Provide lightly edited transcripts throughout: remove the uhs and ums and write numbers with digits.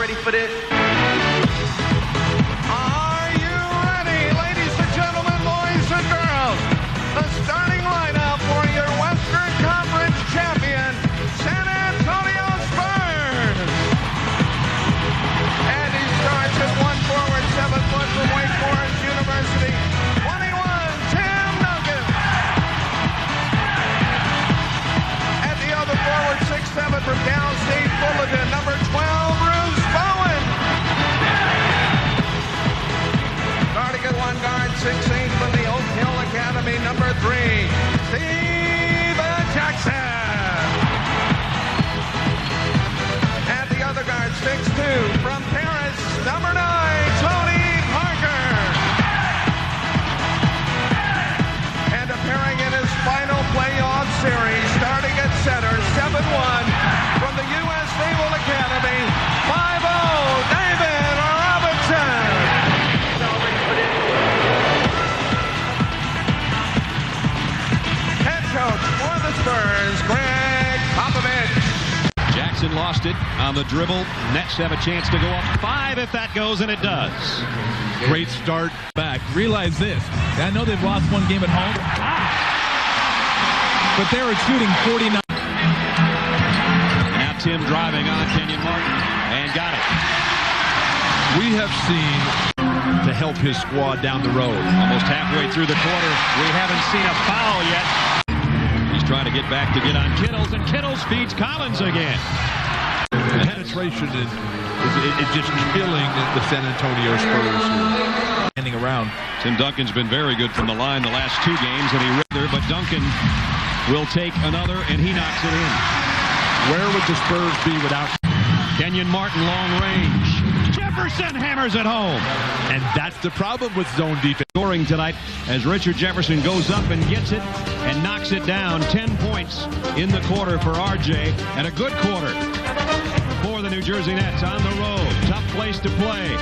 ready for this? Are you ready, ladies and gentlemen, boys and girls? The starting lineup for your Western Conference champion, San Antonio Spurs. And he starts at 1 forward, 7 foot from Wake Forest University. 21, Tim Duncan. At the other forward, 6'7" from Cal State Fullerton, number 12, Bruce Bowen. Starting at 1 guard, 6'8" from the Oak Hill Academy, number 3, Steven Jackson. At the other guard, 6'2", from Paris, number 9, Tony Parker. And appearing in his final playoff series, starting at center, 7'1", from the U.S. Naval Academy, 5'0", David Robinson. Head coach for the Spurs, Greg Popovich. Jackson lost it on the dribble. Nets have a chance to go up 5 if that goes, and it does. Great start back. Realize this. I know they've lost one game at home, but they were shooting 49. Now Tim driving on Kenyon Martin and got it. We have seen to help his squad down the road. Almost halfway through the quarter. We haven't seen a foul yet. He's trying to get back to get on Kittles, and Kittles feeds Collins again. The penetration is just killing the San Antonio Spurs. Standing around. Tim Duncan's been very good from the line the last 2 games, and he ripped there, but Duncan will take another, and he knocks it in. Where would the Spurs be without Kenyon Martin, long range. Jefferson hammers it home. And that's the problem with zone defense. Scoring tonight as Richard Jefferson goes up and gets it and knocks it down. 10 points in the quarter for RJ, and a good quarter for the New Jersey Nets on the road. Tough place to play.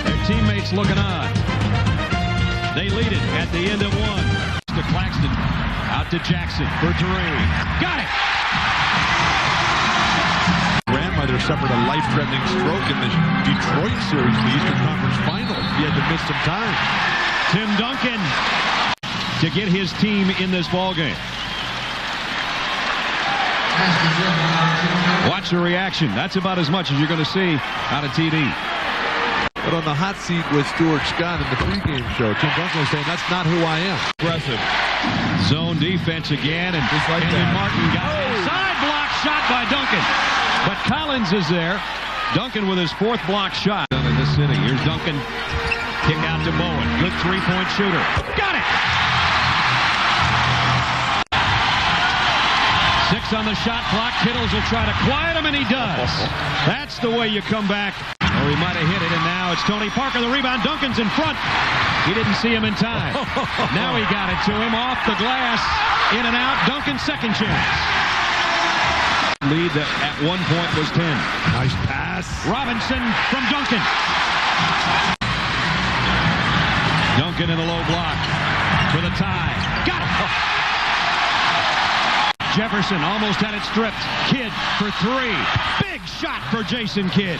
Their teammates looking on. They lead it at the end of 1. To Claxton, out to Jackson for 3. Got it! Grandmother suffered a life-threatening stroke in the Detroit series, the Eastern Conference Finals. He had to miss some time. Tim Duncan to get his team in this ballgame. Watch the reaction. That's about as much as you're going to see out of TD. But on the hot seat with Stuart Scott in the pregame show, Tim Duncan was saying, that's not who I am. Aggressive. Zone defense again, and just like Kenyon Martin got it. Side block shot by Duncan. But Collins is there. Duncan with his 4th block shot in this inning. Here's Duncan. Kick out to Bowen. Good 3-point shooter. Got it! 6 on the shot clock. Kittles will try to quiet him, and he does. That's the way you come back. Or he might have hit it, and now it's Tony Parker. The rebound. Duncan's in front. He didn't see him in time. Now he got it to him off the glass. In and out. Duncan's second chance. Lead that at 1 point was 10. Nice pass. Robinson from Duncan. Duncan in the low block for the tie. Got it. Jefferson almost had it stripped. Kidd for 3. Big shot for Jason Kidd.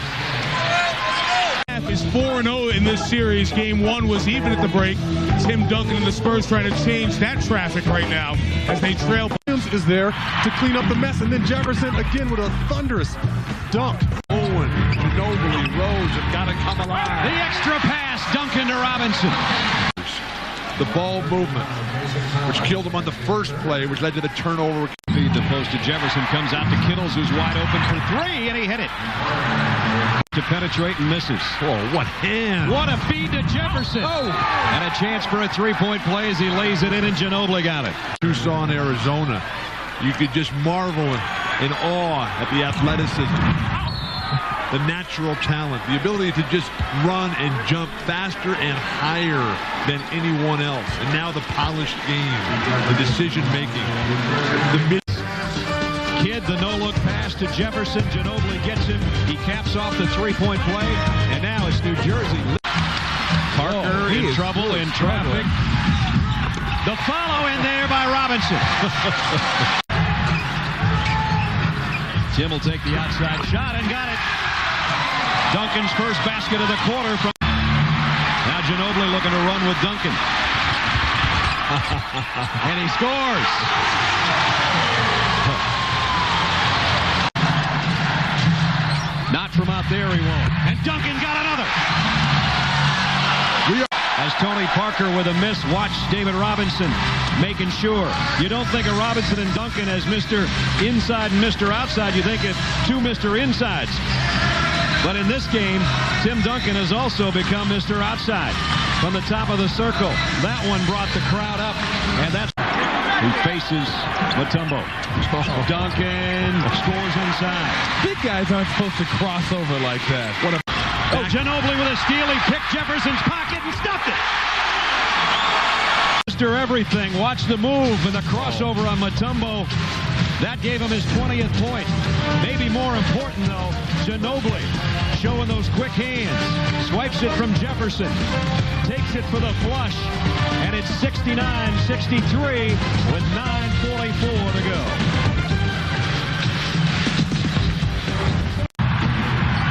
Is 4-0 in this series. Game 1 was even at the break. Tim Duncan and the Spurs trying to change that traffic right now as they trail. Williams is there to clean up the mess, and then Jefferson again with a thunderous dunk. Owen, Ginobili, Rose have got to come alive. The extra pass, Duncan to Robinson. The ball movement, which killed him on the first play, which led to the turnover. Feed the post to Jefferson, comes out to Kittles, who's wide open for 3, and he hit it. To penetrate and misses. Oh, what hand. What a feed to Jefferson. Oh. And a chance for a 3-point play as he lays it in, and Ginobili got it. Tucson, Arizona. You could just marvel in awe at the athleticism, the natural talent, the ability to just run and jump faster and higher than anyone else. And now the polished game, the decision-making, the Kidd, the no-look pass to Jefferson. Ginobili gets him. He caps off the 3-point play. And now it's New Jersey. Parker in trouble, in traffic. The follow in there by Robinson. Tim will take the outside shot and got it. Duncan's first basket of the quarter from... Now Ginobili looking to run with Duncan. And he scores. Not from out there, he won't. And Duncan got another. As Tony Parker with a miss, watch David Robinson making sure. You don't think of Robinson and Duncan as Mr. Inside and Mr. Outside. You think of two Mr. Insides. But in this game, Tim Duncan has also become Mr. Outside from the top of the circle. That one brought the crowd up, and that's who faces Mutombo. Duncan scores inside. Big guys aren't supposed to cross over like that. What a... Oh, Ginobili with a steal. He picked Jefferson's pocket and stuffed it. Mr. Everything. Watch the move and the crossover on Mutombo. That gave him his 20th point. Maybe more important, though, Ginobili showing those quick hands. Swipes it from Jefferson. Takes it for the flush. And it's 69-63 with 9:44 to go.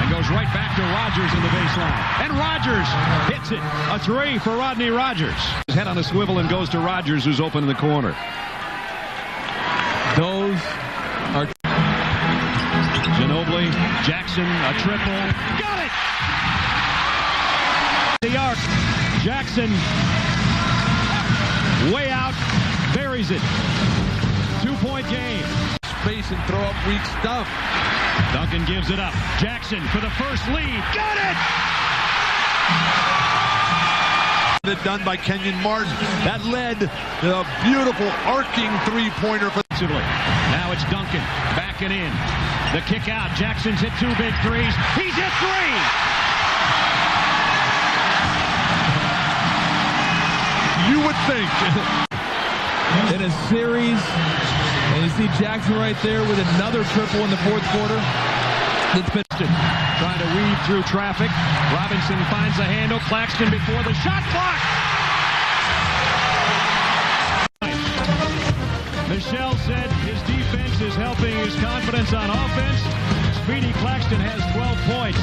And goes right back to Rogers in the baseline. And Rogers hits it. A three for Rodney Rogers. His head on a swivel and goes to Rogers, who's open in the corner. Those are... Ginobili, Jackson, a triple. Got it! The arc. Jackson way out, buries it. 2-point game. Space and throw up weak stuff. Duncan gives it up. Jackson for the first lead. Got it! Done by Kenyon Martin. That led to a beautiful arcing three-pointer for... Now it's Duncan backing in. The kick out. Jackson's hit two big threes. He's hit three! You would think. In a series, and you see Jackson right there with another triple in the fourth quarter. It's been trying to weave through traffic. Robinson finds the handle. Claxton before the shot clock. Michelle said his defense is helping his confidence on offense. Speedy Claxton has 12 points.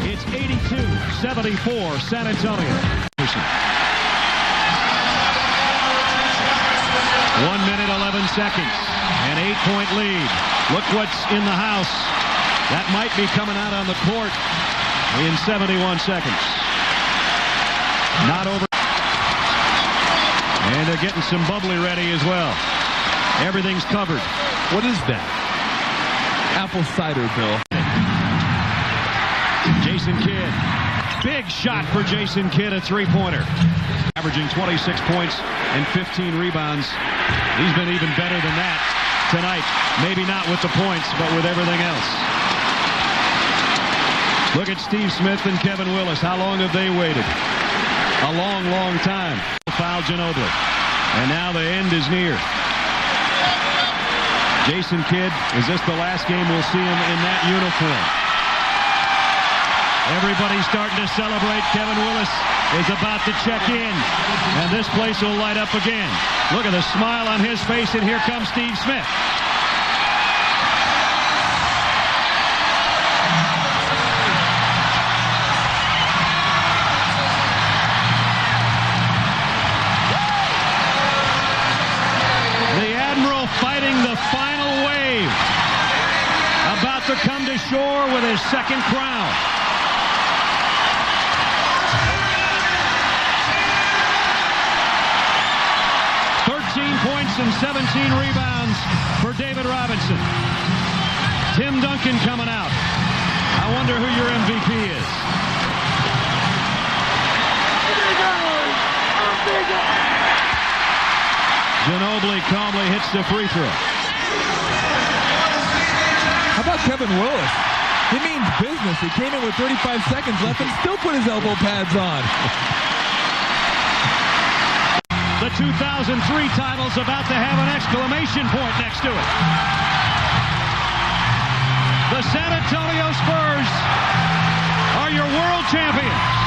It's 82-74 San Antonio. 1 minute, 11 seconds. An 8-point lead. Look what's in the house. That might be coming out on the court in 71 seconds. Not over. And they're getting some bubbly ready as well. Everything's covered. What is that? apple cider, Bill. Jason Kidd. Big shot for Jason Kidd, a three-pointer. Averaging 26 points and 15 rebounds. He's been even better than that tonight. Maybe not with the points, but with everything else. Look at Steve Smith and Kevin Willis. How long have they waited? A long, long time. Foul Ginobili. And now the end is near. Jason Kidd, is this the last game we'll see him in that uniform? Everybody's starting to celebrate. Kevin Willis is about to check in. And this place will light up again. Look at the smile on his face, and here comes Steve Smith. The Admiral fighting the final wave. About to come to shore with his second crown. Points and 17 rebounds for David Robinson. Tim Duncan coming out. I wonder who your MVP is. Ginobili calmly hits the free throw. How about Kevin Willis? He means business. He came in with 35 seconds left and still put his elbow pads on. The 2003 title's about to have an exclamation point next to it. The San Antonio Spurs are your world champions.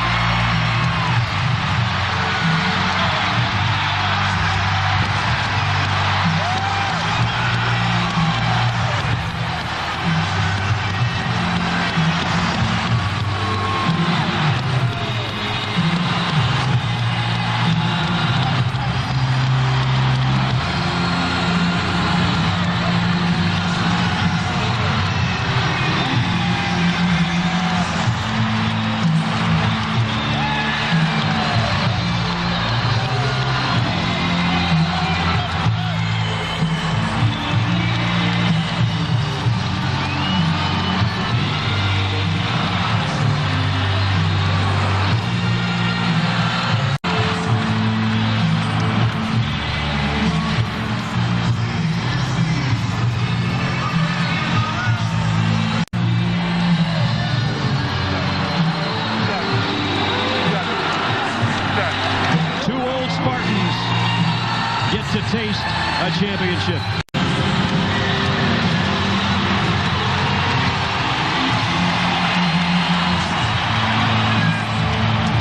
championship.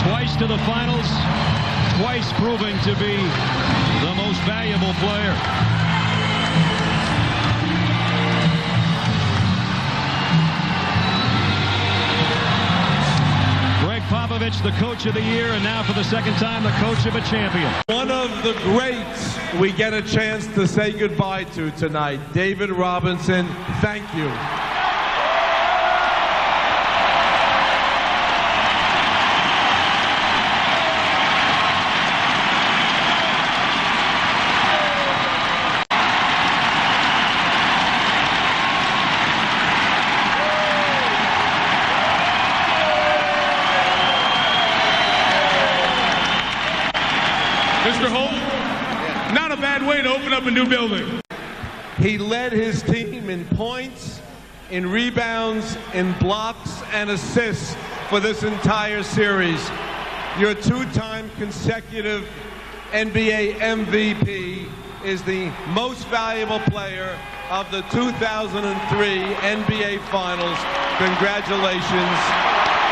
Twice to the finals, twice proving to be the most valuable player. Greg Popovich, the coach of the year, and now for the second time, the coach of a champion. One of the greats we get a chance to say goodbye to tonight. David Robinson, thank you. Mr. Holt, not a bad way to open up a new building. He led his team in points, in rebounds, in blocks, and assists for this entire series. Your two-time consecutive NBA MVP is the most valuable player of the 2003 NBA Finals. Congratulations,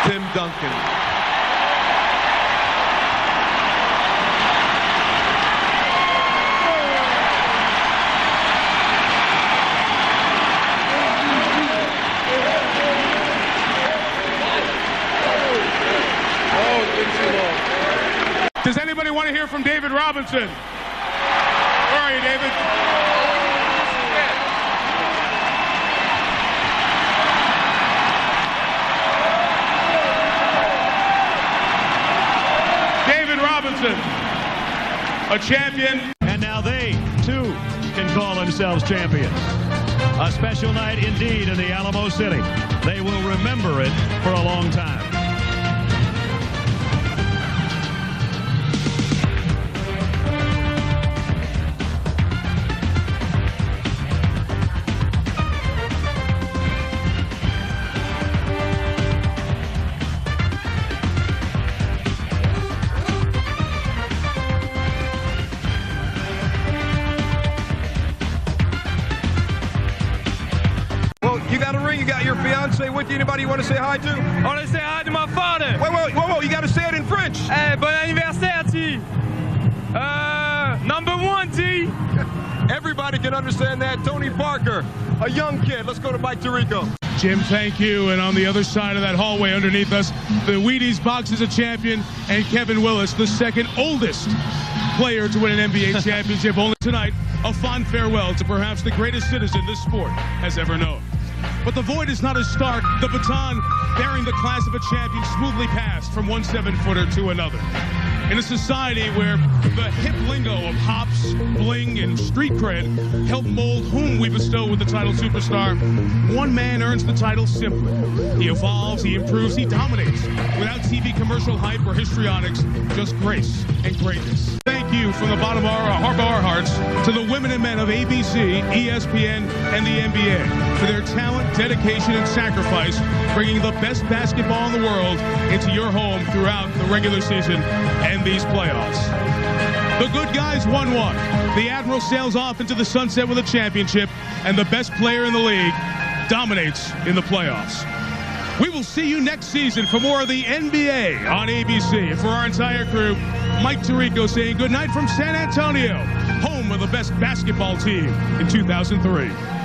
Tim Duncan. Does anybody want to hear from David Robinson? Where are you, David? David Robinson, a champion. And now they, too, can call themselves champions. A special night indeed in the Alamo City. They will remember it for a long time. You got a ring, you got your fiance with you. Anybody you want to say hi to? I want to say hi to my father. Whoa, you got to say it in French. Hey, bon anniversaire, T. Number one, T. Everybody can understand that. Tony Parker, a young kid. Let's go to Mike Tirico. Jim, thank you. And on the other side of that hallway underneath us, the Wheaties box is a champion, and Kevin Willis, the second oldest player to win an NBA championship. Only tonight, a fond farewell to perhaps the greatest citizen this sport has ever known. But the void is not as stark. The baton bearing the class of a champion smoothly passed from one 7-footer to another. In a society where the hip lingo of hops, bling, and street cred help mold whom we bestow with the title superstar, one man earns the title simply. He evolves, he improves, he dominates. Without TV commercial hype or histrionics, just grace and greatness. Thank you from the bottom of our hearts to the women and men of ABC, ESPN, and the NBA for their talent, dedication, and sacrifice, bringing the best basketball in the world into your home throughout the regular season and these playoffs. The good guys won one. The Admiral sails off into the sunset with a championship, and the best player in the league dominates in the playoffs. We will see you next season for more of the NBA on ABC. And for our entire crew, Mike Tirico saying good night from San Antonio, home of the best basketball team in 2003.